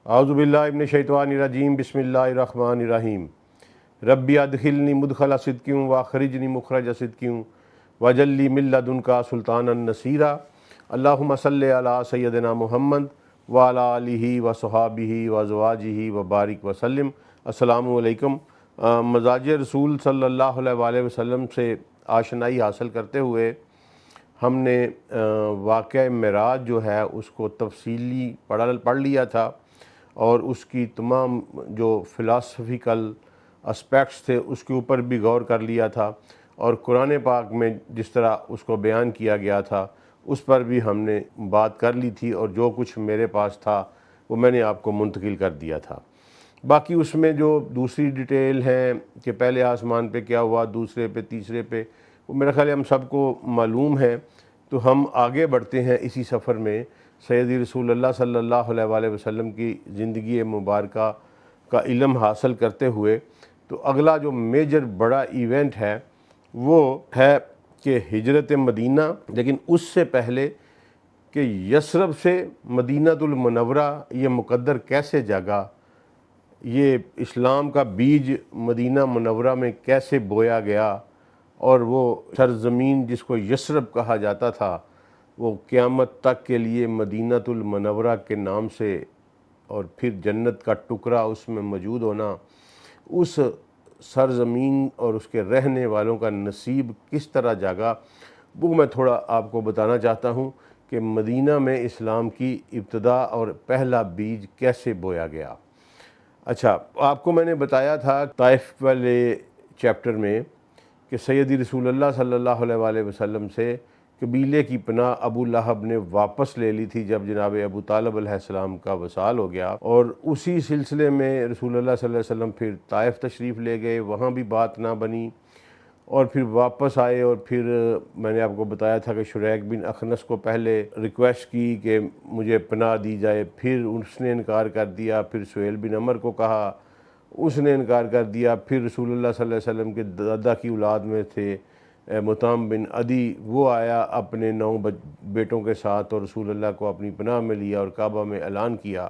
اعوذ باللہ من الشیطان الرجیم بسم اللہ الرحمن الرحیم ربی ادخلنی مدخل صدق واخرجنی مخرج صدق واجعل لی من لدنک سلطانا نصیرا اللہم صلی علی سیدنا محمد وعلی آلہ وصحابہ وازواجہ وبارک وسلم۔ السلام علیکم۔ مزاج رسول صلی اللہ علیہ وآلہ وسلم سے آشنائی حاصل کرتے ہوئے ہم نے واقعہ معراج جو ہے اس کو تفصیلی پڑھ لیا تھا، اور اس کی تمام جو فلاسفیکل اسپیکٹس تھے اس کے اوپر بھی غور کر لیا تھا، اور قرآن پاک میں جس طرح اس کو بیان کیا گیا تھا اس پر بھی ہم نے بات کر لی تھی، اور جو کچھ میرے پاس تھا وہ میں نے آپ کو منتقل کر دیا تھا۔ باقی اس میں جو دوسری ڈیٹیل ہیں کہ پہلے آسمان پہ کیا ہوا، دوسرے پہ، تیسرے پہ، وہ میرا خیال ہے ہم سب کو معلوم ہے۔ تو ہم آگے بڑھتے ہیں اسی سفر میں سیدی رسول اللہ صلی اللہ علیہ وآلہ وسلم کی زندگی مبارکہ کا علم حاصل کرتے ہوئے۔ تو اگلا جو میجر بڑا ایونٹ ہے وہ ہے کہ ہجرت مدینہ، لیکن اس سے پہلے کہ یثرب سے مدینہ المنورہ یہ مقدر کیسے جاگا، یہ اسلام کا بیج مدینہ منورہ میں کیسے بویا گیا، اور وہ سرزمین جس کو یثرب کہا جاتا تھا وہ قیامت تک کے لیے مدینہ المنورہ کے نام سے، اور پھر جنت کا ٹکڑا اس میں موجود ہونا، اس سرزمین اور اس کے رہنے والوں کا نصیب کس طرح جاگا، وہ میں تھوڑا آپ کو بتانا چاہتا ہوں کہ مدینہ میں اسلام کی ابتدا اور پہلا بیج کیسے بویا گیا۔ اچھا، آپ کو میں نے بتایا تھا طائف والے چیپٹر میں کہ سیدی رسول اللہ صلی اللہ علیہ وآلہ وسلم سے قبیلے کی پناہ ابو لہب نے واپس لے لی تھی جب جناب ابو طالب علیہ السلام کا وصال ہو گیا، اور اسی سلسلے میں رسول اللہ صلی اللہ علیہ وسلم پھر طائف تشریف لے گئے، وہاں بھی بات نہ بنی، اور پھر واپس آئے، اور پھر میں نے آپ کو بتایا تھا کہ شریک بن اخنس کو پہلے ریکویسٹ کی کہ مجھے پناہ دی جائے، پھر اس نے انکار کر دیا، پھر سہیل بن عمر کو کہا، اس نے انکار کر دیا، پھر رسول اللہ صلی اللہ علیہ وسلم کے دادا کی اولاد میں تھے مطعم بن عدی، وہ آیا اپنے 9 بیٹوں کے ساتھ اور رسول اللہ کو اپنی پناہ میں لیا اور کعبہ میں اعلان کیا،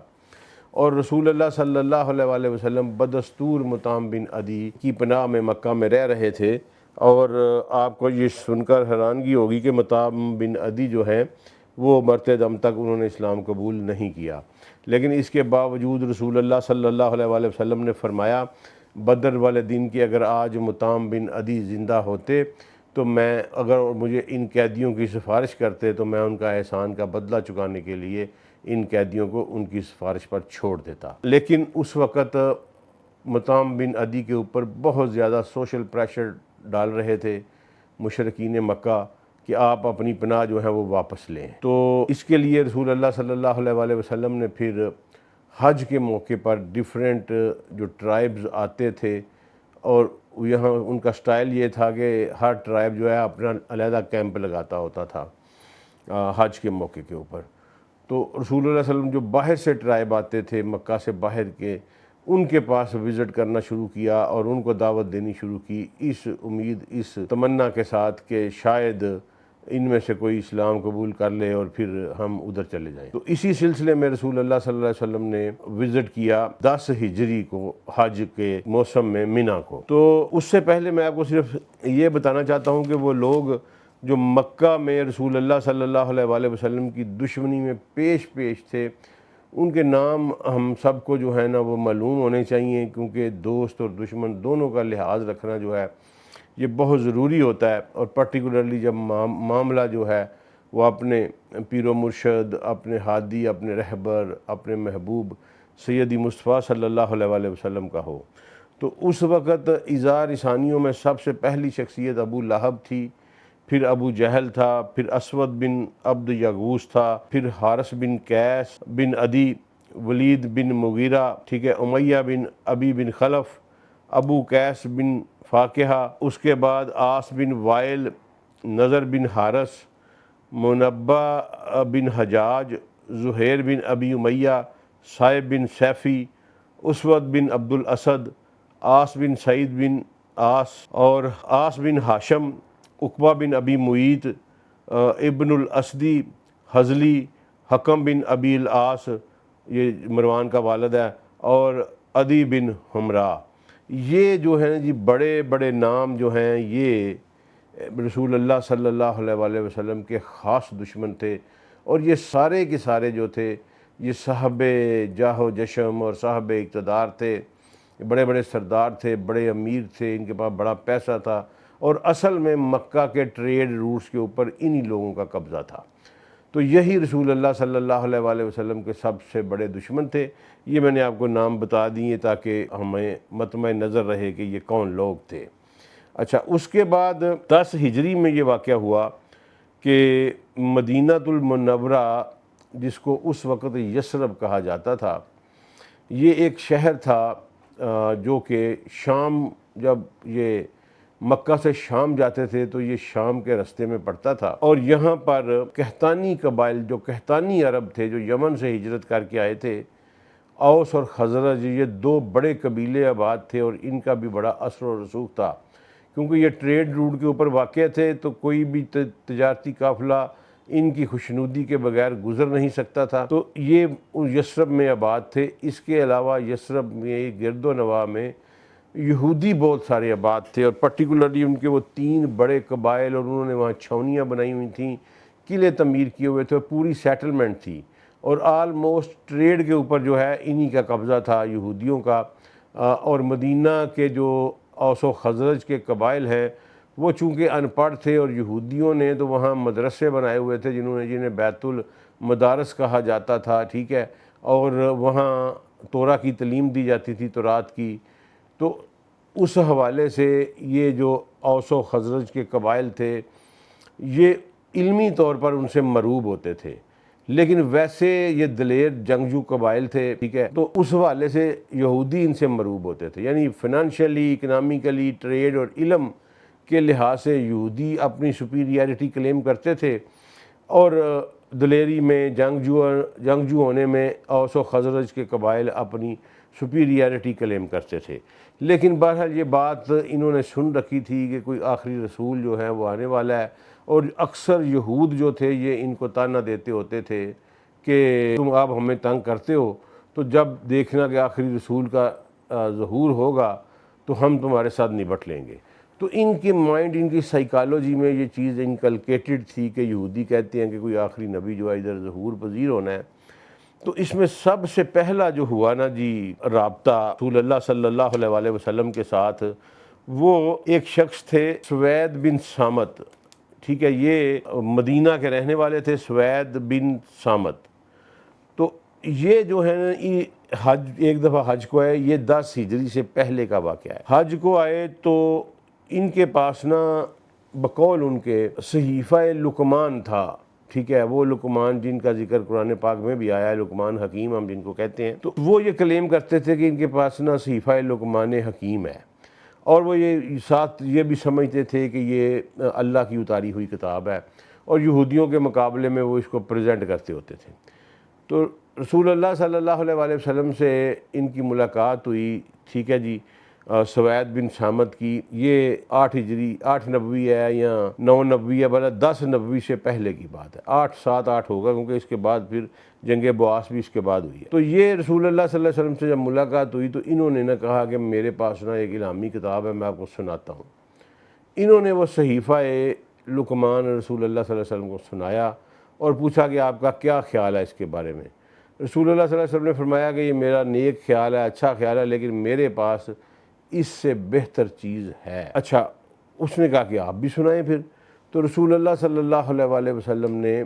اور رسول اللہ صلی اللہ علیہ وآلہ وسلم بدستور مطعم بن عدی کی پناہ میں مکہ میں رہ رہے تھے۔ اور آپ کو یہ سن کر حیرانگی ہوگی کہ مطعم بن عدی جو ہیں وہ مرتے دم تک انہوں نے اسلام قبول نہیں کیا، لیکن اس کے باوجود رسول اللہ صلی اللہ علیہ وآلہ وسلم نے فرمایا بدر والے دن کی اگر آج مطعم بن عدی زندہ ہوتے تو میں، اگر مجھے ان قیدیوں کی سفارش کرتے تو میں ان کا احسان کا بدلہ چکانے کے لیے ان قیدیوں کو ان کی سفارش پر چھوڑ دیتا۔ لیکن اس وقت مطعم بن عدی کے اوپر بہت زیادہ سوشل پریشر ڈال رہے تھے مشرکین مکہ کہ آپ اپنی پناہ جو ہے وہ واپس لیں۔ تو اس کے لیے رسول اللہ صلی اللہ علیہ وآلہ وسلم نے پھر حج کے موقع پر ڈیفرنٹ جو ٹرائبز آتے تھے، اور یہاں ان کا سٹائل یہ تھا کہ ہر ٹرائب جو ہے اپنا علیحدہ کیمپ لگاتا ہوتا تھا حج کے موقع کے اوپر۔ تو رسول اللہ صلی اللہ علیہ وسلم جو باہر سے ٹرائب آتے تھے مکہ سے باہر کے، ان کے پاس وزٹ کرنا شروع کیا اور ان کو دعوت دینی شروع کی، اس امید، اس تمنا کے ساتھ کہ شاید ان میں سے کوئی اسلام قبول کر لے اور پھر ہم ادھر چلے جائیں۔ تو اسی سلسلے میں رسول اللہ صلی اللہ علیہ وسلم نے وزٹ کیا 10 ہجری کو حج کے موسم میں منی کو۔ تو اس سے پہلے میں آپ کو صرف یہ بتانا چاہتا ہوں کہ وہ لوگ جو مکہ میں رسول اللہ صلی اللہ علیہ وآلہ وسلم کی دشمنی میں پیش تھے، ان کے نام ہم سب کو جو ہے نا وہ معلوم ہونے چاہیے، کیونکہ دوست اور دشمن دونوں کا لحاظ رکھنا جو ہے یہ بہت ضروری ہوتا ہے، اور پرٹیکولرلی جب معاملہ جو ہے وہ اپنے پیر و مرشد، اپنے ہادی، اپنے رہبر، اپنے محبوب سیدی مصطفیٰ صلی اللہ علیہ وآلہ وسلم کا ہو۔ تو اس وقت اظہار ثانیوں میں سب سے پہلی شخصیت ابو لہب تھی، پھر ابو جہل تھا، پھر اسود بن عبد یغوث تھا، پھر حارث بن قیس بن عدی، ولید بن مغیرہ، ٹھیک ہے، امیہ بن ابی بن خلف، ابو قیس بن فاقہہ، اس کے بعد عاص بن وائل، نضر بن حارث، منبہ بن حجاج، زہیر بن ابی امیہ، صائب بن سیفی، اسود بن عبد الاسد، عاص بن سعید بن عاص، اور عاص بن ہاشم، عقبہ بن ابی معیط، ابن الاسدی، حضلی، حکم بن ابی العاص، یہ مروان کا والد ہے، اور عدی بن حمرہ، یہ جو ہیں جی بڑے بڑے نام جو ہیں یہ رسول اللہ صلی اللہ علیہ وآلہ وسلم کے خاص دشمن تھے، اور یہ سارے کے سارے جو تھے یہ صاحب جاہ و جشم اور صاحب اقتدار تھے، بڑے بڑے سردار تھے، بڑے امیر تھے، ان کے پاس بڑا پیسہ تھا، اور اصل میں مکہ کے ٹریڈ روٹس کے اوپر انہی لوگوں کا قبضہ تھا۔ تو یہی رسول اللہ صلی اللہ علیہ وآلہ وسلم کے سب سے بڑے دشمن تھے۔ یہ میں نے آپ کو نام بتا دیے تاکہ ہمیں مطمع نظر رہے کہ یہ کون لوگ تھے۔ اچھا، اس کے بعد 10 ہجری میں یہ واقعہ ہوا کہ مدینۃ المنورہ، جس کو اس وقت یثرب کہا جاتا تھا، یہ ایک شہر تھا جو کہ شام، جب یہ مکہ سے شام جاتے تھے تو یہ شام کے رستے میں پڑتا تھا، اور یہاں پر قحطانی قبائل، جو قحطانی عرب تھے جو یمن سے ہجرت کر کے آئے تھے، اوس اور خزرج، یہ 2 بڑے قبیلے آباد تھے، اور ان کا بھی بڑا اثر و رسوخ تھا، کیونکہ یہ ٹریڈ روٹ کے اوپر واقع تھے، تو کوئی بھی تجارتی قافلہ ان کی خوشنودی کے بغیر گزر نہیں سکتا تھا۔ تو یہ یثرب میں آباد تھے۔ اس کے علاوہ یثرب میں گرد و نواح میں یہودی بہت سارے آباد تھے، اور پرٹیکولرلی ان کے وہ 3 بڑے قبائل، اور انہوں نے وہاں چھاونیاں بنائی ہوئی تھیں، قلعے تعمیر کیے ہوئے تھے، اور پوری سیٹلمنٹ تھی، اور آلموسٹ ٹریڈ کے اوپر جو ہے انہی کا قبضہ تھا، یہودیوں کا۔ اور مدینہ کے جو اوس و خزرج کے قبائل ہیں وہ چونکہ ان پڑھ تھے، اور یہودیوں نے تو وہاں مدرسے بنائے ہوئے تھے جنہیں بیت المدارس کہا جاتا تھا، ٹھیک ہے، اور وہاں تورا کی تعلیم دی جاتی تھی، تورات کی۔ تو اس حوالے سے یہ جو اوس و خزرج کے قبائل تھے یہ علمی طور پر ان سے مروب ہوتے تھے، لیکن ویسے یہ دلیر جنگجو قبائل تھے، ٹھیک ہے، تو اس حوالے سے یہودی ان سے مروب ہوتے تھے، یعنی فنانشلی، اکنامیکلی، ٹریڈ اور علم کے لحاظ سے یہودی اپنی سپیریارٹی کلیم کرتے تھے، اور دلیری میں، جنگجو ہونے میں اوس و خزرج کے قبائل اپنی سپیریارٹی کلیم کرتے تھے۔ لیکن بہرحال یہ بات انہوں نے سن رکھی تھی کہ کوئی آخری رسول جو ہے وہ آنے والا ہے، اور اکثر یہود جو تھے یہ ان کو تانا دیتے ہوتے تھے کہ تم اب ہمیں تنگ کرتے ہو، تو جب دیکھنا کہ آخری رسول کا ظہور ہوگا تو ہم تمہارے ساتھ نبٹ لیں گے۔ تو ان کے مائنڈ، ان کی سائیکالوجی میں یہ چیز انکلکیٹڈ تھی کہ یہودی کہتے ہیں کہ کوئی آخری نبی جو ہے ادھر ظہور پذیر ہونا ہے۔ تو اس میں سب سے پہلا جو ہوا نا جی رابطہ رسول اللہ صلی اللہ علیہ وآلہ وسلم کے ساتھ، وہ ایک شخص تھے سوید بن سامت، ٹھیک ہے، یہ مدینہ کے رہنے والے تھے، سوید بن سامت۔ تو یہ جو ہے نا حج، ایک دفعہ حج کو آئے، یہ 10 ہجری سے پہلے کا واقعہ ہے۔ حج کو آئے تو ان کے پاس نا بقول ان کے صحیفہ لقمان تھا، ٹھیک ہے، وہ لقمان جن کا ذکر قرآن پاک میں بھی آیا ہے، لقمان حکیم ہم جن کو کہتے ہیں، تو وہ یہ کلیم کرتے تھے کہ ان کے پاس نا صحیفہ لقمان حکیم ہے، اور وہ یہ ساتھ یہ بھی سمجھتے تھے کہ یہ اللہ کی اتاری ہوئی کتاب ہے، اور یہودیوں کے مقابلے میں وہ اس کو پریزنٹ کرتے ہوتے تھے۔ تو رسول اللہ صلی اللہ علیہ وآلہ وسلم سے ان کی ملاقات ہوئی، ٹھیک ہے جی، سوید بن سامت کی، یہ 8 ہجری، 8 نبوی ہے یا 9 نبوی ہے، بلکہ 10 نبوی سے پہلے کی بات ہے، 8 ہوگا، کیونکہ اس کے بعد پھر جنگ بواس بھی اس کے بعد ہوئی ہے۔ تو یہ رسول اللہ صلی اللہ علیہ وسلم سے جب ملاقات ہوئی تو انہوں نے کہا کہ میرے پاس نا ایک الہامی کتاب ہے، میں آپ کو سناتا ہوں۔ انہوں نے وہ صحیفہ لقمان رسول اللہ صلی اللہ علیہ وسلم کو سنایا، اور پوچھا کہ آپ کا کیا خیال ہے اس کے بارے میں۔ رسول اللہ صلی اللہ علیہ وسلم نے فرمایا کہ یہ میرا نیک خیال ہے، اچھا خیال ہے، لیکن میرے پاس اس سے بہتر چیز ہے۔ اچھا، اس نے کہا کہ آپ بھی سنائیں پھر۔ تو رسول اللہ صلی اللہ علیہ وآلہ وسلم نے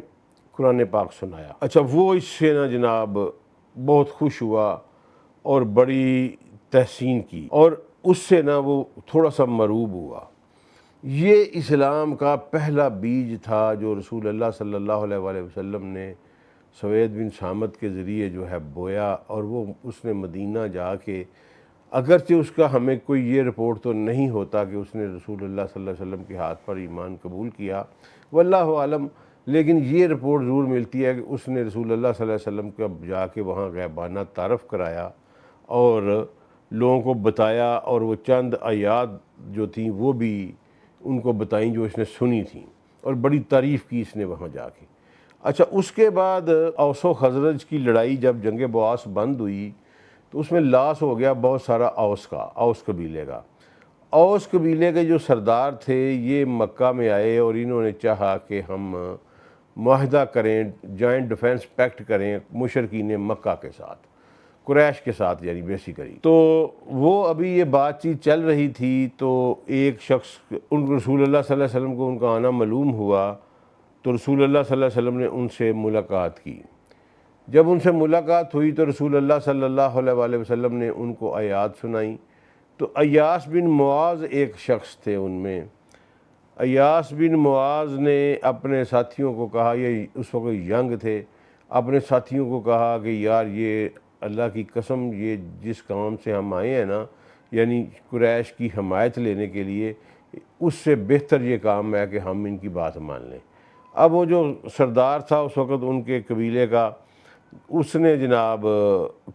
قرآن پاک سنایا۔ اچھا، وہ اس سے نا جناب بہت خوش ہوا اور بڑی تحسین کی، اور اس سے نا وہ تھوڑا سا مروب ہوا۔ یہ اسلام کا پہلا بیج تھا جو رسول اللہ صلی اللہ علیہ وآلہ وسلم نے سوید بن سامت کے ذریعے جو ہے بویا، اور وہ اس نے مدینہ جا کے، اگرچہ اس کا ہمیں کوئی یہ رپورٹ تو نہیں ہوتا کہ اس نے رسول اللہ صلی اللہ علیہ وسلم کے ہاتھ پر ایمان قبول کیا، واللہ عالم، لیکن یہ رپورٹ ضرور ملتی ہے کہ اس نے رسول اللہ صلی اللہ علیہ وسلم کا جا کے وہاں غیبانہ تعارف کرایا اور لوگوں کو بتایا، اور وہ چند آیات جو تھیں وہ بھی ان کو بتائیں جو اس نے سنی تھیں، اور بڑی تعریف کی اس نے وہاں جا کے۔ اچھا، اس کے بعد اوس و خزرج کی لڑائی جب جنگ بواس بند ہوئی تو اس میں لاس ہو گیا بہت سارا اوس قبیلے کا۔ اوس قبیلے کے جو سردار تھے یہ مکہ میں آئے اور انہوں نے چاہا کہ ہم معاہدہ کریں، جوائنٹ ڈیفنس پیکٹ کریں مشرکین مکہ کے ساتھ، قریش کے ساتھ، یعنی بیسیکلی۔ تو وہ ابھی یہ بات چیت چل رہی تھی تو ایک شخص ان رسول اللہ صلی اللہ علیہ وسلم کو ان کا آنا معلوم ہوا، تو رسول اللہ صلی اللہ علیہ وسلم نے ان سے ملاقات کی۔ جب ان سے ملاقات ہوئی تو رسول اللہ صلی اللہ علیہ وآلہ وسلم نے ان کو آیات سنائیں۔ تو ایاس بن معاذ ایک شخص تھے ان میں۔ ایاس بن معاذ نے اپنے ساتھیوں کو کہا، یہ اس وقت ینگ تھے، اپنے ساتھیوں کو کہا کہ یار یہ اللہ کی قسم، یہ جس کام سے ہم آئے ہیں نا، یعنی قریش کی حمایت لینے کے لیے، اس سے بہتر یہ کام ہے کہ ہم ان کی بات مان لیں۔ اب وہ جو سردار تھا اس وقت ان کے قبیلے کا، اس نے جناب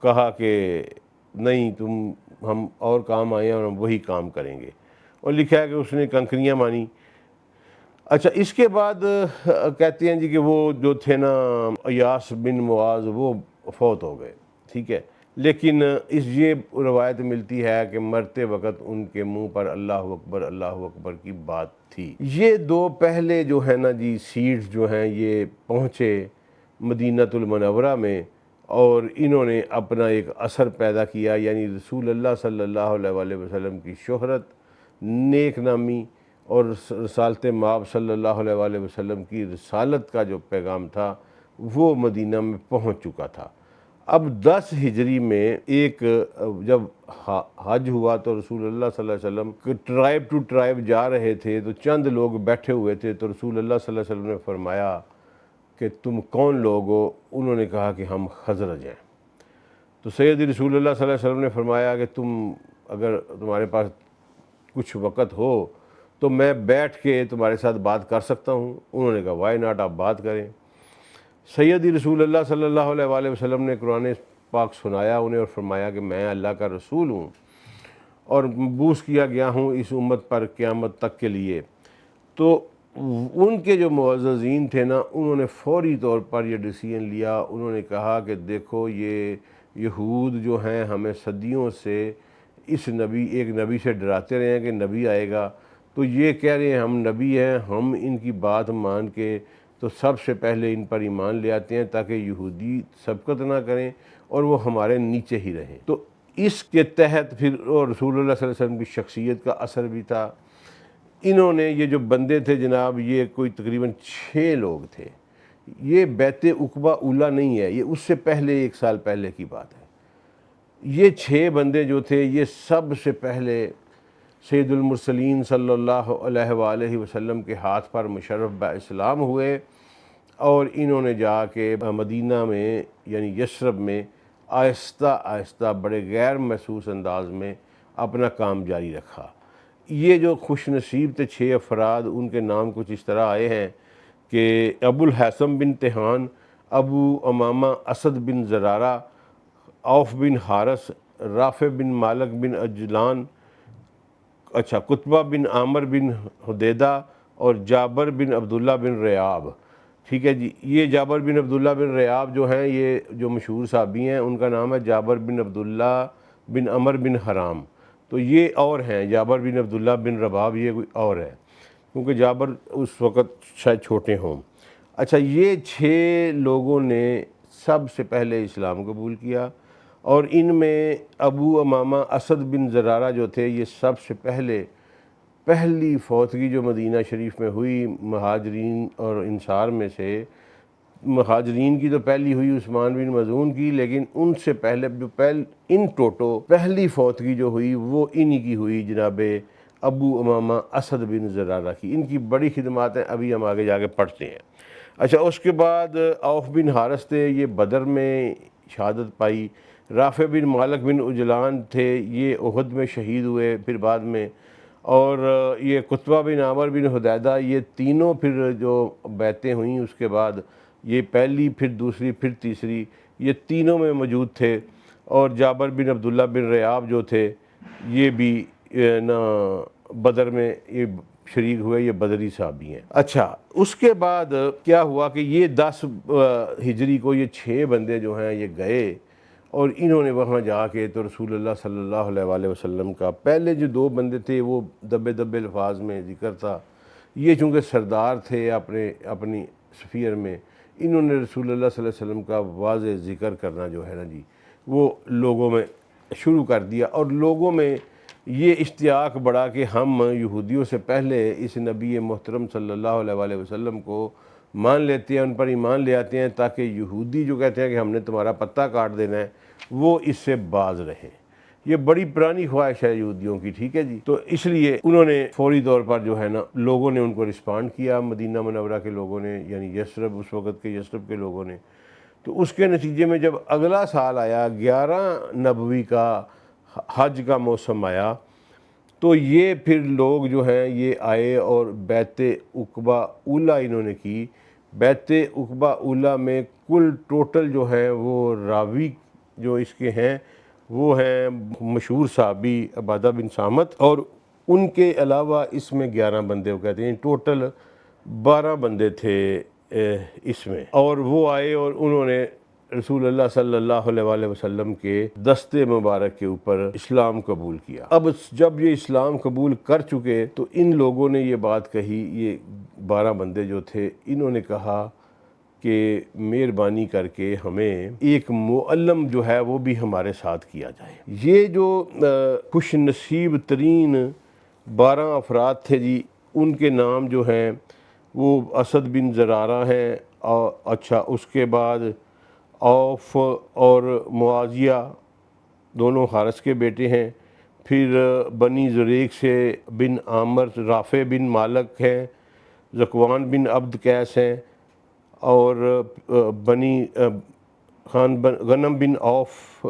کہا کہ نہیں، ہم اور کام آئے ہیں اور ہم وہی کام کریں گے، اور لکھا ہے کہ اس نے کنکریاں مانی۔ اچھا، اس کے بعد کہتے ہیں جی کہ وہ جو تھے نا ایاس بن معاذ، وہ فوت ہو گئے، ٹھیک ہے، لیکن یہ روایت ملتی ہے کہ مرتے وقت ان کے منہ پر اللہ اکبر کی بات تھی۔ یہ دو پہلے جو ہے نا جی سیڈز جو ہیں یہ پہنچے مدینۃ المنورہ میں، اور انہوں نے اپنا ایک اثر پیدا کیا، یعنی رسول اللہ صلی اللہ علیہ وآلہ وسلم کی شہرت، نیک نامی، اور رسالت مآب صلی اللہ علیہ وآلہ وسلم کی رسالت کا جو پیغام تھا وہ مدینہ میں پہنچ چکا تھا۔ اب 10 ہجری میں ایک جب حج ہوا تو رسول اللہ صلی اللہ علیہ وسلم ٹرائب ٹو ٹرائب جا رہے تھے، تو چند لوگ بیٹھے ہوئے تھے، تو رسول اللہ صلی اللہ علیہ وسلم نے فرمایا کہ تم کون لوگ ہو؟ انہوں نے کہا کہ ہم خزرج ہیں۔ تو سید رسول اللہ صلی اللہ علیہ وسلم نے فرمایا کہ اگر تمہارے پاس کچھ وقت ہو تو میں بیٹھ کے تمہارے ساتھ بات کر سکتا ہوں۔ انہوں نے کہا وائی ناٹ، آپ بات کریں۔ سید رسول اللہ صلی اللہ علیہ وآلہ وسلم نے قرآن پاک سنایا انہیں اور فرمایا کہ میں اللہ کا رسول ہوں اور مبعوث کیا گیا ہوں اس امت پر قیامت تک کے لیے۔ تو ان کے جو معززین تھے نا، انہوں نے فوری طور پر یہ ڈیسیژن لیا۔ انہوں نے کہا کہ دیکھو، یہ یہود جو ہیں ہمیں صدیوں سے ایک نبی سے ڈراتے رہے ہیں کہ نبی آئے گا، تو یہ کہہ رہے ہیں ہم نبی ہیں، ہم ان کی بات مان کے تو سب سے پہلے ان پر ایمان لے آتے ہیں تاکہ یہودی سبقت نہ کریں اور وہ ہمارے نیچے ہی رہیں۔ تو اس کے تحت پھر رسول اللہ صلی اللہ علیہ وسلم کی شخصیت کا اثر بھی تھا۔ انہوں نے یہ جو بندے تھے جناب، یہ کوئی تقریباً 6 لوگ تھے۔ یہ بیعت عقبہ اولیٰ نہیں ہے، یہ اس سے پہلے 1 سال پہلے کی بات ہے۔ یہ 6 بندے جو تھے یہ سب سے پہلے سید المرسلین صلی اللہ علیہ وآلہ وسلم کے ہاتھ پر مشرف اسلام ہوئے، اور انہوں نے جا کے مدینہ میں یعنی یثرب میں آہستہ آہستہ بڑے غیر محسوس انداز میں اپنا کام جاری رکھا۔ یہ جو خوش نصیب تھے 6 افراد، ان کے نام کچھ اس طرح آئے ہیں کہ ابو الحسن بن تہان، ابو امامہ اسد بن زرارہ، عوف بن حارث، رافع بن مالک بن اجلان، قطبہ بن عامر بن حدیدہ، اور جابر بن عبداللہ بن ریاب۔ ٹھیک ہے جی، یہ جابر بن عبداللہ بن ریاب جو ہیں، یہ جو مشہور صحابی ہیں، ان کا نام ہے جابر بن عبداللہ بن عمر بن حرام۔ تو یہ اور ہیں، جابر بن عبداللہ بن رباب یہ کوئی اور ہے، کیونکہ جابر اس وقت شاید چھوٹے ہوں۔ اچھا، یہ 6 لوگوں نے سب سے پہلے اسلام قبول کیا، اور ان میں ابو امامہ اسد بن زرارہ جو تھے، یہ سب سے پہلی فوتگی جو مدینہ شریف میں ہوئی مہاجرین اور انصار میں سے۔ مہاجرین کی تو پہلی ہوئی عثمان بن مظعون کی، لیکن ان سے پہلے ان ٹوٹو پہلی فوتگی جو ہوئی وہ انہی کی ہوئی، جناب ابو امامہ اسد بن زرارہ کی۔ ان کی بڑی خدمات ہیں، ابھی ہم آگے جا کے پڑھتے ہیں۔ اچھا، اس کے بعد عوف بن حارث تھے، یہ بدر میں شہادت پائی۔ رافع بن مالک بن اجلان تھے، یہ احد میں شہید ہوئے پھر بعد میں۔ اور یہ قطبہ بن عامر بن حدیدہ، یہ تینوں پھر جو بیعتیں ہوئیں اس کے بعد، یہ پہلی، پھر دوسری، پھر تیسری، یہ تینوں میں موجود تھے۔ اور جابر بن عبداللہ بن ریاب جو تھے، یہ بھی نا بدر میں یہ شریک ہوئے یہ بدری صحابی ہیں۔ اچھا، اس کے بعد کیا ہوا کہ یہ 10 ہجری کو یہ 6 بندے جو ہیں یہ گئے اور انہوں نے وہاں جا کے تو رسول اللہ صلی اللہ علیہ وآلہ وسلم کا، پہلے جو 2 بندے تھے وہ دبے دبے الفاظ میں ذکر تھا، یہ چونکہ سردار تھے اپنی سفیر میں، انہوں نے رسول اللہ صلی اللہ علیہ وسلم کا واضح ذکر کرنا جو ہے نا جی وہ لوگوں میں شروع کر دیا، اور لوگوں میں یہ اشتیاق بڑھا کہ ہم یہودیوں سے پہلے اس نبی محترم صلی اللہ علیہ وآلہ وسلم کو مان لیتے ہیں، ان پر ایمان لے آتے ہیں، تاکہ یہودی جو کہتے ہیں کہ ہم نے تمہارا پتہ کاٹ دینا ہے وہ اس سے باز رہیں۔ یہ بڑی پرانی خواہش ہے یہودیوں کی، ٹھیک ہے جی۔ تو اس لیے انہوں نے فوری طور پر جو ہے نا لوگوں نے ان کو رسپانڈ کیا، مدینہ منورہ کے لوگوں نے، یعنی یثرب، اس وقت کے یثرب کے لوگوں نے۔ تو اس کے نتیجے میں جب اگلا سال آیا، 11 نبوی کا حج کا موسم آیا، تو یہ پھر لوگ جو ہیں یہ آئے اور بیعت عقبہ اولیٰ انہوں نے کی۔ بیعت عقبہ اولیٰ میں کل ٹوٹل جو ہے وہ راوی جو اس کے ہیں وہ ہیں مشہور صحابی عبادہ بن صامت، اور ان کے علاوہ اس میں 11 بندے وہ کہتے ہیں، ٹوٹل 12 بندے تھے اس میں، اور وہ آئے اور انہوں نے رسول اللہ صلی اللہ علیہ وآلہ وسلم کے دستے مبارک کے اوپر اسلام قبول کیا۔ اب جب یہ اسلام قبول کر چکے تو ان لوگوں نے یہ بات کہی، یہ 12 بندے جو تھے انہوں نے کہا کہ مہربانی کر کے ہمیں ایک معلم جو ہے وہ بھی ہمارے ساتھ کیا جائے۔ یہ جو خوش نصیب ترین 12 افراد تھے جی، ان کے نام جو ہیں وہ اسد بن زرارہ ہیں، اچھا اس کے بعد اوف اور معاذیہ دونوں حارث کے بیٹے ہیں، پھر بنی زریق سے بن عامر رافع بن مالک ہیں، ذکوان بن عبد قیس ہیں، اور بنی غنم بن اوف،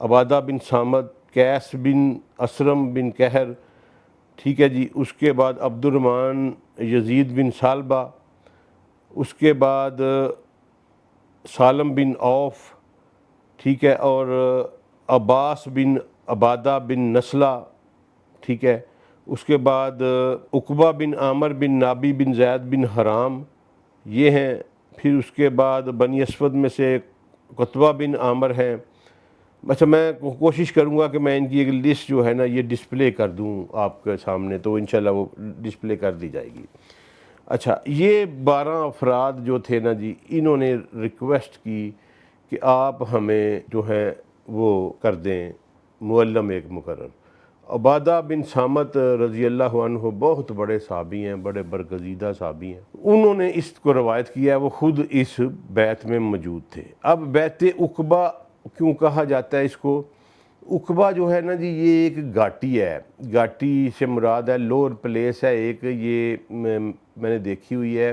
عبادہ بن صامت، قیس بن اسرم بن کہر، ٹھیک ہے جی۔ اس کے بعد عبد الرحمن یزید بن سالبہ، اس کے بعد سالم بن اوف، ٹھیک ہے، اور عباس بن عبادہ بن نسلہ، ٹھیک ہے۔ اس کے بعد عقبہ بن عامر بن نابی بن زید بن حرام، یہ ہیں۔ پھر اس کے بعد بنی اسود میں سے قطبہ بن عامر ہیں۔ اچھا، میں کوشش کروں گا کہ میں ان کی ایک لسٹ جو ہے نا یہ ڈسپلے کر دوں آپ کے سامنے، تو انشاءاللہ وہ ڈسپلے کر دی جائے گی۔ اچھا، یہ 12 افراد جو تھے نا جی، انہوں نے ریکویسٹ کی کہ آپ ہمیں جو ہے وہ کر دیں معلم ایک مقرر۔ عبادہ بن صامت رضی اللہ عنہ بہت بڑے صحابی ہیں، بڑے برگزیدہ صحابی ہیں، انہوں نے اس کو روایت کیا ہے، وہ خود اس بیعت میں موجود تھے۔ اب بیعت عقبہ کیوں کہا جاتا ہے اس کو؟ عقبہ جو ہے نا جی یہ ایک گھاٹی ہے، گھاٹی سے مراد ہے لوور پلیس ہے ایک، یہ میں نے دیکھی ہوئی ہے۔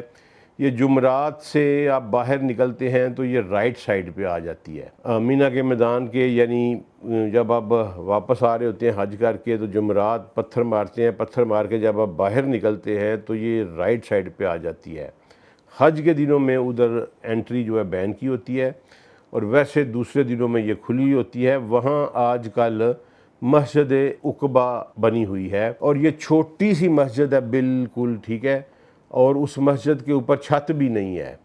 یہ جمرات سے آپ باہر نکلتے ہیں تو یہ رائٹ سائڈ پہ آ جاتی ہے مینا کے میدان کے، یعنی جب آپ واپس آ رہے ہوتے ہیں حج کر کے تو جمرات پتھر مارتے ہیں، پتھر مار کے جب آپ باہر نکلتے ہیں تو یہ رائٹ سائڈ پہ آ جاتی ہے۔ حج کے دنوں میں ادھر انٹری جو ہے بین کی ہوتی ہے، اور ویسے دوسرے دنوں میں یہ کھلی ہوتی ہے۔ وہاں آج کل مسجد عقبہ بنی ہوئی ہے، اور یہ چھوٹی سی مسجد ہے بالکل، ٹھیک ہے، اور اس مسجد کے اوپر چھت بھی نہیں ہے،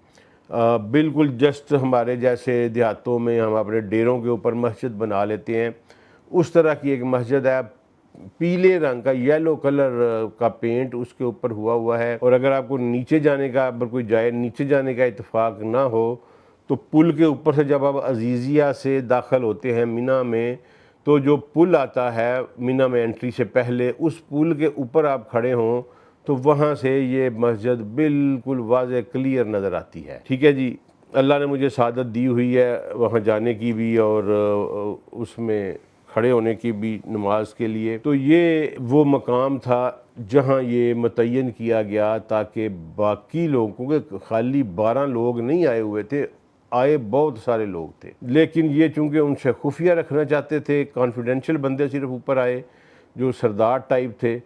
بالکل جسٹ ہمارے جیسے دیہاتوں میں ہم اپنے ڈیروں کے اوپر مسجد بنا لیتے ہیں اس طرح کی ایک مسجد ہے، پیلے رنگ کا، یلو کلر کا پینٹ اس کے اوپر ہوا ہے۔ اور اگر آپ کو نیچے جانے کا، اگر کوئی جائے نیچے جانے کا اتفاق نہ ہو تو پل کے اوپر سے جب آپ عزیزیہ سے داخل ہوتے ہیں مینا میں، تو جو پل آتا ہے مینا میں انٹری سے پہلے، اس پل کے اوپر آپ کھڑے ہوں تو وہاں سے یہ مسجد بالکل واضح کلیئر نظر آتی ہے، ٹھیک ہے جی۔ اللہ نے مجھے سعادت دی ہوئی ہے وہاں جانے کی بھی اور اس میں کھڑے ہونے کی بھی نماز کے لیے۔ تو یہ وہ مقام تھا جہاں یہ متعین کیا گیا تاکہ باقی لوگوں کے، خالی 12 لوگ نہیں آئے ہوئے تھے، آئے بہت سارے لوگ تھے، لیکن یہ چونکہ ان سے خفیہ رکھنا چاہتے تھے، کانفیڈینشیل بندے صرف اوپر آئے جو سردار ٹائپ تھے،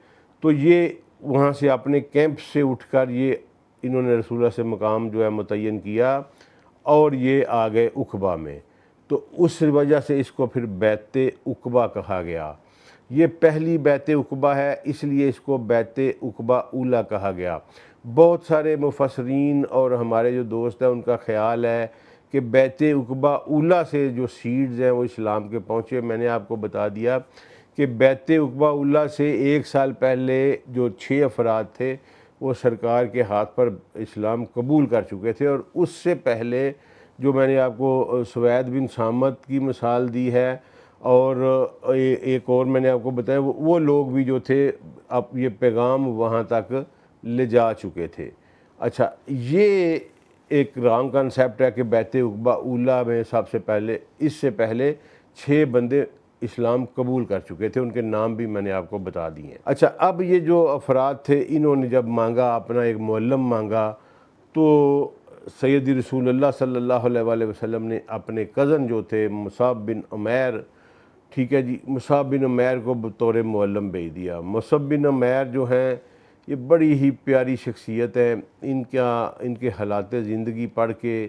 تو یہ وہاں سے اپنے کیمپ سے اٹھ کر یہ انہوں نے رسول اللہ سے مقام جو ہے متعین کیا اور یہ آ گئے عقبہ میں۔ تو اس وجہ سے اس کو پھر بیعت عقبہ کہا گیا۔ یہ پہلی بیعت عقبہ ہے، اس لیے اس کو بیعت عقبہ اولیٰ کہا گیا۔ بہت سارے مفسرین اور ہمارے جو دوست ہیں ان کا خیال ہے کہ بیعت عقبہ اولیٰ سے جو سیڈز ہیں وہ اسلام کے پہنچے۔ میں نے آپ کو بتا دیا کہ بیعت عقبہ اولیٰ سے 1 سال پہلے جو 6 افراد تھے وہ سرکار کے ہاتھ پر اسلام قبول کر چکے تھے، اور اس سے پہلے جو میں نے آپ کو سوید بن سامت کی مثال دی ہے، اور ایک اور میں نے آپ کو بتایا وہ لوگ بھی جو تھے اب یہ پیغام وہاں تک لے جا چکے تھے۔ اچھا، یہ ایک رانگ کنسیپٹ ہے کہ بیعت عقبہ اولیٰ میں سب سے پہلے، اس سے پہلے 6 بندے اسلام قبول کر چکے تھے، ان کے نام بھی میں نے آپ کو بتا دیے ہیں۔ اچھا، اب یہ جو افراد تھے انہوں نے جب مانگا، اپنا ایک معلم مانگا، تو سیدی رسول اللہ صلی اللہ علیہ وآلہ وسلم نے اپنے کزن جو تھے مصعب بن عمیر، ٹھیک ہے جی، مصعب بن عمیر کو بطور معلم بھیج دیا۔ مصعب بن عمیر جو ہیں یہ بڑی ہی پیاری شخصیت ہے، ان کے حالات زندگی پڑھ کے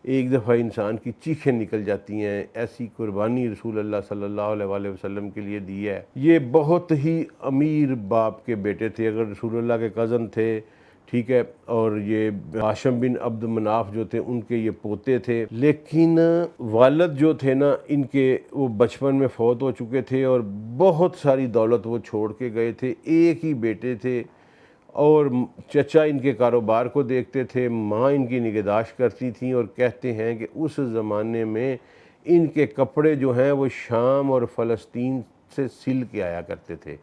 ایک دفعہ انسان کی چیخیں نکل جاتی ہیں، ایسی قربانی رسول اللہ صلی اللہ علیہ وآلہ وسلم کے لیے دی ہے۔ یہ بہت ہی امیر باپ کے بیٹے تھے، اگر رسول اللہ کے کزن تھے، ٹھیک ہے، اور یہ ہاشم بن عبد مناف جو تھے ان کے یہ پوتے تھے، لیکن والد جو تھے نا ان کے وہ بچپن میں فوت ہو چکے تھے اور بہت ساری دولت وہ چھوڑ کے گئے تھے۔ ایک ہی بیٹے تھے اور چچا ان کے کاروبار کو دیکھتے تھے، ماں ان کی نگہداشت کرتی تھیں، اور کہتے ہیں کہ اس زمانے میں ان کے کپڑے جو ہیں وہ شام اور فلسطین سے سل کے آیا کرتے تھے۔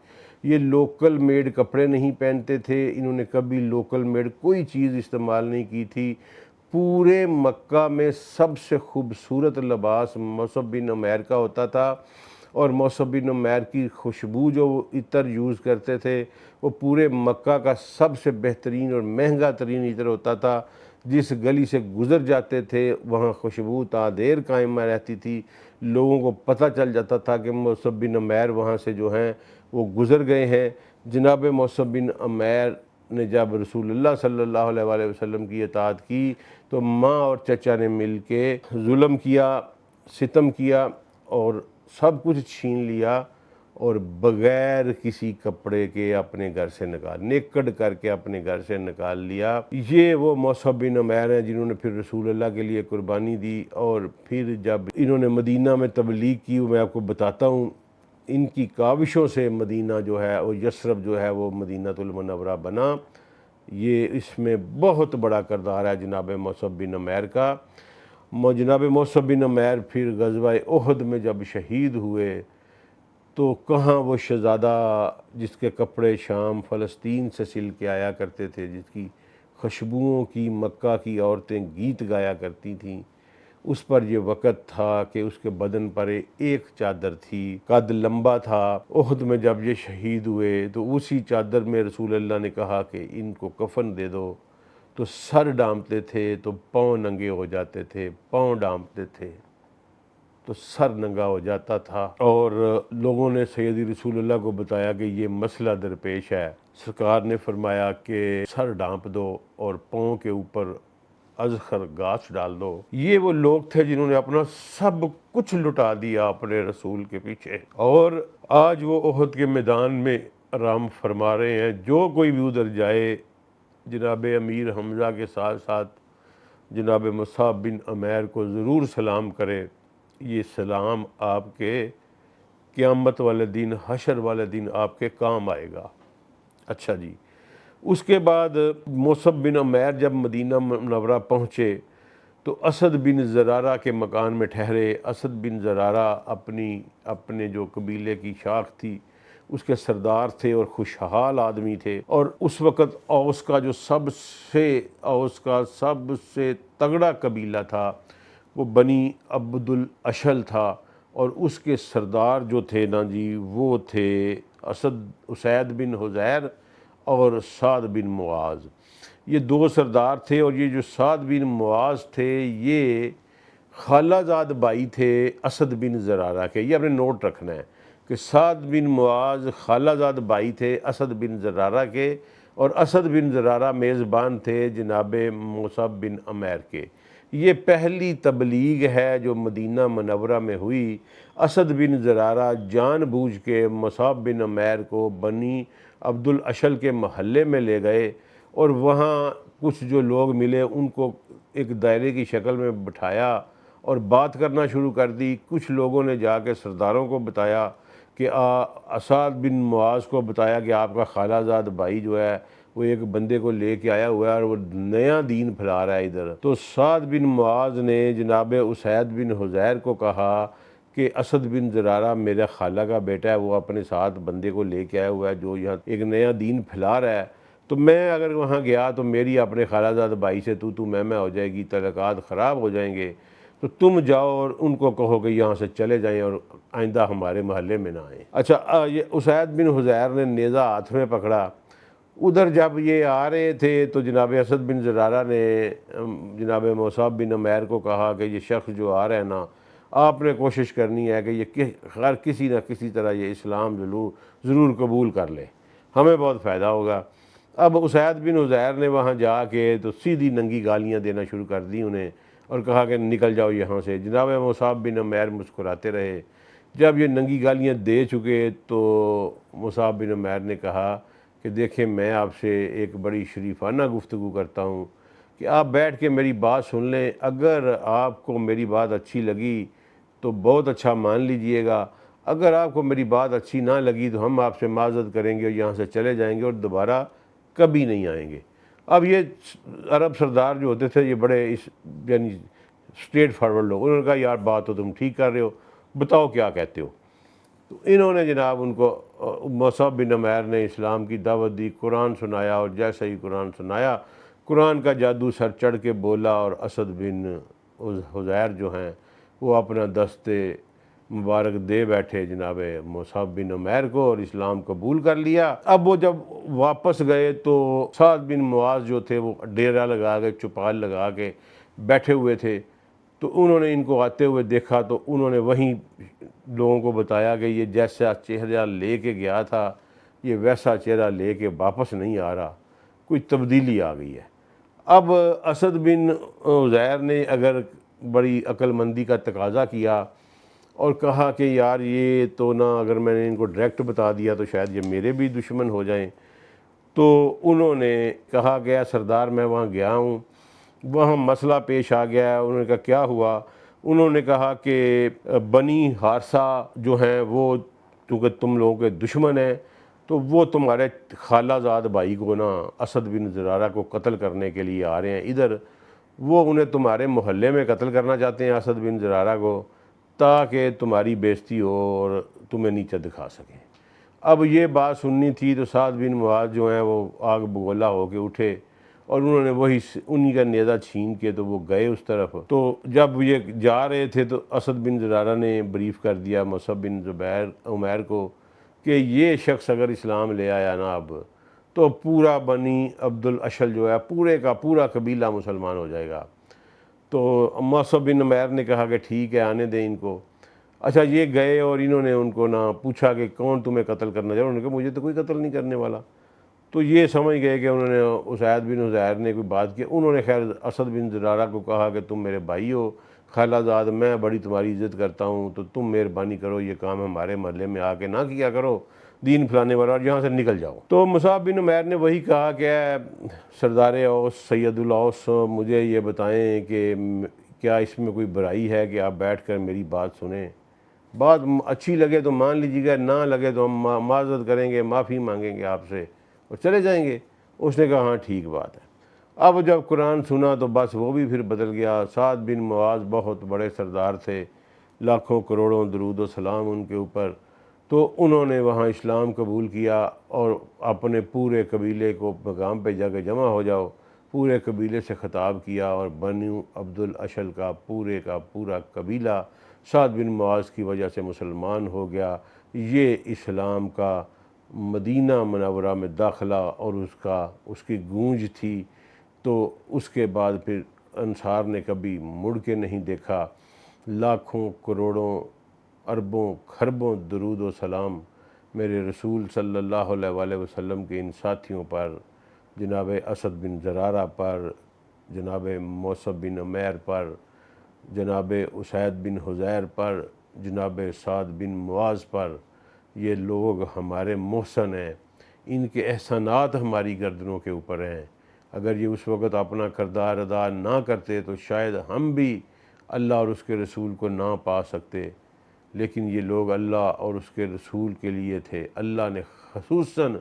یہ لوکل میڈ کپڑے نہیں پہنتے تھے، انہوں نے کبھی لوکل میڈ کوئی چیز استعمال نہیں کی تھی۔ پورے مکہ میں سب سے خوبصورت لباس مصعب بن عمیر کا ہوتا تھا، اور مصعب بن عمیر کی خوشبو جو وہ عطر یوز کرتے تھے وہ پورے مکہ کا سب سے بہترین اور مہنگا ترین عطر ہوتا تھا۔ جس گلی سے گزر جاتے تھے وہاں خوشبو تا دیر قائم رہتی تھی، لوگوں کو پتہ چل جاتا تھا کہ مصعب بن عمیر وہاں سے جو ہیں وہ گزر گئے ہیں۔ جناب مصعب بن عمیر نے جب رسول اللہ صلی اللہ علیہ وآلہ وسلم کی اطاعت کی تو ماں اور چچا نے مل کے ظلم کیا، ستم کیا اور سب کچھ چھین لیا، اور بغیر کسی کپڑے کے اپنے گھر سے نیکڈ کر کے اپنے گھر سے نکال لیا۔ یہ وہ مصعب بن عمیر ہیں جنہوں نے پھر رسول اللہ کے لیے قربانی دی، اور پھر جب انہوں نے مدینہ میں تبلیغ کی، میں آپ کو بتاتا ہوں ان کی کاوشوں سے مدینہ جو ہے وہ یثرب جو ہے وہ مدینۃ المنورہ بنا۔ یہ اس میں بہت بڑا کردار ہے جناب مصعب بن عمیر کا۔ جناب مصعب بن عمیر پھر غزوہ احد میں جب شہید ہوئے تو کہاں وہ شہزادہ جس کے کپڑے شام فلسطین سے سل کے آیا کرتے تھے، جس کی خوشبوؤں کی مکہ کی عورتیں گیت گایا کرتی تھیں، اس پر یہ وقت تھا کہ اس کے بدن پر ایک چادر تھی، قد لمبا تھا۔ احد میں جب یہ شہید ہوئے تو اسی چادر میں رسول اللہ نے کہا کہ ان کو کفن دے دو، تو سر ڈھانپتے تھے تو پاؤں ننگے ہو جاتے تھے، پاؤں ڈھانپتے تھے تو سر ننگا ہو جاتا تھا، اور لوگوں نے سیدی رسول اللہ کو بتایا کہ یہ مسئلہ درپیش ہے۔ سرکار نے فرمایا کہ سر ڈھانپ دو اور پاؤں کے اوپر ازخر گھاس ڈال دو۔ یہ وہ لوگ تھے جنہوں نے اپنا سب کچھ لٹا دیا اپنے رسول کے پیچھے، اور آج وہ احد کے میدان میں آرام فرما رہے ہیں۔ جو کوئی بھی ادھر جائے جناب امیر حمزہ کے ساتھ ساتھ جناب مصعب بن عمیر کو ضرور سلام کرے، یہ سلام آپ کے قیامت والے دن، حشر والے دن آپ کے کام آئے گا۔ اچھا جی، اس کے بعد مصعب بن عمیر جب مدینہ منورہ پہنچے تو اسد بن زرارہ کے مکان میں ٹھہرے۔ اسد بن زرارہ اپنے جو قبیلے کی شاخ تھی اس کے سردار تھے اور خوشحال آدمی تھے، اور اس وقت اوس کا سب سے تگڑا قبیلہ تھا وہ بنی عبد الاشل تھا، اور اس کے سردار جو تھے نا جی وہ تھے اسید بن حضیر اور سعد بن معاذ۔ یہ 2 سردار تھے، اور یہ جو سعد بن معاذ تھے یہ خالہ زاد بھائی تھے اسد بن زرارہ کے۔ یہ اپنے نوٹ رکھنا ہے کہ سعد بن معاذ خالہ زاد بھائی تھے اسد بن زرارہ کے، اور اسد بن زرارہ میزبان تھے جناب مصعب بن عمیر کے۔ یہ پہلی تبلیغ ہے جو مدینہ منورہ میں ہوئی۔ اسد بن زرارہ جان بوجھ کے مصعب بن عمیر کو بنی عبد الاشل کے محلے میں لے گئے، اور وہاں کچھ جو لوگ ملے ان کو ایک دائرے کی شکل میں بٹھایا اور بات کرنا شروع کر دی۔ کچھ لوگوں نے جا کے سرداروں کو بتایا کہ اسعد بن معاذ کو بتایا کہ آپ کا خالہ زاد بھائی جو ہے وہ ایک بندے کو لے کے آیا ہوا ہے اور وہ نیا دین پھیلا رہا ہے ادھر۔ تو سعد بن معاذ نے جناب اسید بن حضیر کو کہا کہ اسد بن زرارہ میرا خالہ کا بیٹا ہے، وہ اپنے ساتھ بندے کو لے کے آیا ہوا ہے جو یہاں ایک نیا دین پھیلا رہا ہے، تو میں اگر وہاں گیا تو میری اپنے خالہ زاد بھائی سے تو میں ہو جائے گی، تعلقات خراب ہو جائیں گے، تو تم جاؤ اور ان کو کہو کہ یہاں سے چلے جائیں اور آئندہ ہمارے محلے میں نہ آئیں۔ اچھا، یہ اسید بن حضیر نے نیزہ ہاتھ میں پکڑا۔ ادھر جب یہ آ رہے تھے تو جناب اسد بن زرارہ نے جناب مصعب بن عمیر کو کہا کہ یہ شخص جو آ رہا ہے نا، آپ نے کوشش کرنی ہے کہ یہ ہر کسی نہ کسی طرح یہ اسلام ضرور قبول کر لے، ہمیں بہت فائدہ ہوگا۔ اب اسید بن حضیر نے وہاں جا کے تو سیدھی ننگی گالیاں دینا شروع کر دی انہیں، اور کہا کہ نکل جاؤ یہاں سے۔ جناب مصعب بن عمیر مسکراتے رہے۔ جب یہ ننگی گالیاں دے چکے تو مصعب بن عمیر نے کہا کہ دیکھیں، میں آپ سے ایک بڑی شریفانہ گفتگو کرتا ہوں کہ آپ بیٹھ کے میری بات سن لیں، اگر آپ کو میری بات اچھی لگی تو بہت اچھا مان لیجئے گا، اگر آپ کو میری بات اچھی نہ لگی تو ہم آپ سے معذرت کریں گے اور یہاں سے چلے جائیں گے اور دوبارہ کبھی نہیں آئیں گے۔ اب یہ عرب سردار جو ہوتے تھے یہ بڑے یعنی اسٹریٹ فارورڈ لوگ، انہوں نے کہا یار بات تو تم ٹھیک کر رہے ہو، بتاؤ کیا کہتے ہو۔ تو انہوں نے جناب ان کو مصعب بن عمیر نے اسلام کی دعوت دی، قرآن سنایا، اور جیسے ہی قرآن سنایا قرآن کا جادو سر چڑھ کے بولا، اور اسد بن حضیر جو ہیں وہ اپنا دست مبارک دے بیٹھے جناب مصعب بن عمیر کو اور اسلام قبول کر لیا۔ اب وہ جب واپس گئے تو سعد بن معاذ جو تھے وہ ڈیرہ لگا کے چوپال لگا کے بیٹھے ہوئے تھے، تو انہوں نے ان کو آتے ہوئے دیکھا تو انہوں نے وہیں لوگوں کو بتایا کہ یہ جیسا چہرہ لے کے گیا تھا یہ ویسا چہرہ لے کے واپس نہیں آ رہا، کوئی تبدیلی آ گئی ہے۔ اب اسد بن حضیر نے اگر بڑی عقل مندی کا تقاضا کیا اور کہا کہ یار یہ تو نہ، اگر میں نے ان کو ڈائریکٹ بتا دیا تو شاید یہ میرے بھی دشمن ہو جائیں، تو انہوں نے کہا کہ سردار میں وہاں گیا ہوں، وہاں مسئلہ پیش آ گیا ہے۔ انہوں نے کہا کیا ہوا؟ انہوں نے کہا کہ بنی حارثہ جو ہیں وہ چونکہ تم لوگوں کے دشمن ہیں تو وہ تمہارے خالہ زاد بھائی کو نا اسد بن زرارہ کو قتل کرنے کے لیے آ رہے ہیں ادھر، وہ انہیں تمہارے محلے میں قتل کرنا چاہتے ہیں اسد بن زرارہ کو، تاکہ تمہاری بےزتی ہو اور تمہیں نیچے دکھا سکیں۔ اب یہ بات سننی تھی تو سعد بن معاذ جو ہیں وہ آگ بگولا ہو کے اٹھے اور انہوں نے وہی انہی کا نیزہ چھین کے تو وہ گئے اس طرف۔ تو جب یہ جا رہے تھے تو اسد بن زرارہ نے بریف کر دیا مصعب بن عمیر کو کہ یہ شخص اگر اسلام لے آیا نا اب تو پورا بنی عبد الاشل جو ہے پورے کا پورا قبیلہ مسلمان ہو جائے گا۔ تو مصعب بن عمیر نے کہا کہ ٹھیک ہے آنے دیں ان کو۔ اچھا، یہ گئے اور انہوں نے ان کو نہ پوچھا کہ کون تمہیں قتل کرنا چاہے، انہوں نے کہا مجھے تو کوئی قتل نہیں کرنے والا۔ تو یہ سمجھ گئے کہ انہوں نے اسید بن حضیر نے کوئی بات کی۔ انہوں نے خیر اسد بن زرارہ کو کہا کہ تم میرے بھائی ہو، خالہ زاد، میں بڑی تمہاری عزت کرتا ہوں، تو تم مہربانی کرو یہ کام ہمارے محلے میں آ کے نہ کیا کرو، دین پھیلانے والا، اور یہاں سے نکل جاؤ۔ تو مصعب بن عمیر نے وہی کہا کہ اے سردار اوس، سید الاوس، مجھے یہ بتائیں کہ کیا اس میں کوئی برائی ہے کہ آپ بیٹھ کر میری بات سنیں؟ بات اچھی لگے تو مان لیجیے گا، نہ لگے تو ہم معذرت کریں گے، معافی مانگیں گے آپ سے اور چلے جائیں گے۔ اس نے کہا ہاں ٹھیک بات ہے۔ اب جب قرآن سنا تو بس وہ بھی پھر بدل گیا۔ سعد بن معاذ بہت بڑے سردار تھے، لاکھوں کروڑوں درود و سلام ان کے اوپر، تو انہوں نے وہاں اسلام قبول کیا اور اپنے پورے قبیلے کو مقام پہ جا کے جمع ہو جاؤ، پورے قبیلے سے خطاب کیا، اور بنو عبد الاشل کا پورا قبیلہ سعد بن معاذ کی وجہ سے مسلمان ہو گیا۔ یہ اسلام کا مدینہ منورہ میں داخلہ اور اس کی گونج تھی۔ تو اس کے بعد پھر انصار نے کبھی مڑ کے نہیں دیکھا۔ لاکھوں کروڑوں اربوں کھربوں درود و سلام میرے رسول صلی اللہ علیہ وآلہ وسلم کے ان ساتھیوں پر، جناب اسد بن زرارہ پر، جناب موصب بن عمیر پر، جناب اسید بن حضیر پر، جناب سعد بن معاذ پر، یہ لوگ ہمارے محسن ہیں، ان کے احسانات ہماری گردنوں کے اوپر ہیں۔ اگر یہ اس وقت اپنا کردار ادا نہ کرتے تو شاید ہم بھی اللہ اور اس کے رسول کو نہ پا سکتے، لیکن یہ لوگ اللہ اور اس کے رسول کے لیے تھے۔ اللہ نے خصوصاً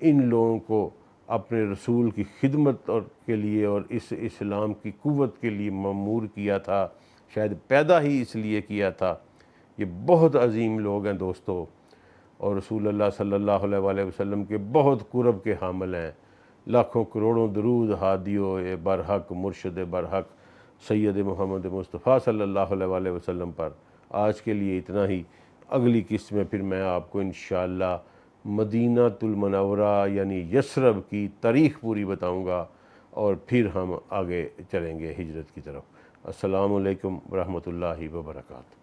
ان لوگوں کو اپنے رسول کی خدمت اور کے لیے اور اس اسلام کی قوت کے لیے مأمور کیا تھا، شاید پیدا ہی اس لیے کیا تھا۔ یہ بہت عظیم لوگ ہیں دوستو، اور رسول اللہ صلی اللہ علیہ وآلہ وسلم کے بہت قرب کے حامل ہیں۔ لاکھوں کروڑوں درود ہادیو برحق مرشد برحق سید محمد مصطفیٰ صلی اللہ علیہ وآلہ وسلم پر۔ آج کے لیے اتنا ہی، اگلی قسط میں پھر میں آپ کو انشاءاللہ مدینہ المنورہ یعنی یثرب کی تاریخ پوری بتاؤں گا، اور پھر ہم آگے چلیں گے ہجرت کی طرف۔ السلام علیکم ورحمۃ اللہ وبرکاتہ۔